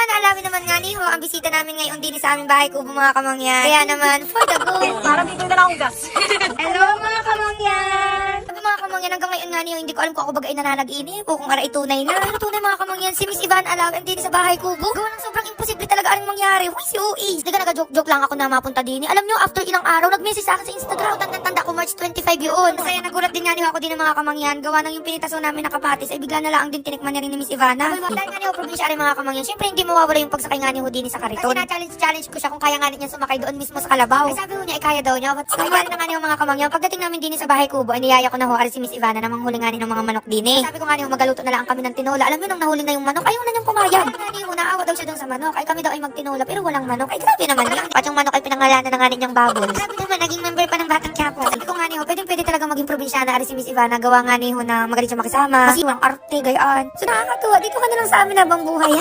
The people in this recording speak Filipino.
Alamin naman nga ni ho, ang bisita namin ngayon din sa aming bahay kubo mga kamangyan. Kaya naman, for the go! Parang dito na akong gas. Hello mga kamangyan! Sabi mga kamangyan, hanggang ngayon nga niyo, hindi ko alam kung ako bagay nananaginip o kung aray tunay na. Pero tunay mga kamangyan, si Miss Ivana Alamin din sa bahay kubo. Gawa ng sobrang imposible talaga anong mangyari. Huy, si OA. Hindi nag-joke lang ako na mapunta din. Alam nyo, after ilang araw, nag-message sa akin sa Instagram. Tanda ko, March 25 yun. Masaya nagulat din nga niyo ako din ng mga kamangyan. Gawa ng yung pinitaso namin na kapatis, ay bigla na lang din tinikman niya rin ni Miss Ivana. Dahil nga niyo, probinsya rin mga kamangyan. Siyempre, hindi mawawala yung pagsakay nga niyo din sa kariton. Kasi na-challenge ko siya kung kaya nga niya sumakay doon mismo sa Kalabaw. Ay sabi ho niya, ay kaya daw niya. But kaya na nga niyo mga kamangyan. Pagdating namin din sa bahay kubo, ay niyaya ko na ho, ari si Miss Ivana na manghuli nga niyo ng mga manok din eh. Sabi ko nga niyo, magaluto na lang kami ng tinola. Alam niyo, nang nahuli na yung manok, ayaw na niyang pumayag. Sabi nga niyo, naawa daw siya doon sa manok. Ay kami daw ay magtinola, pero walang manok. Ay grabe naman yun. At yung manok ay pinangalanan na nga ninyang babol. Sabi naman, naging member pa ng Batang Quiapo. Sabi ko nga niyo, pwede talaga maging probinsyana ari si Miss Ivana. Gawa nga niyo na magaling siya makisama. Kasi walang arte, gayaan. So nakakatuwa, dito ka na lang sa amin habang buhay.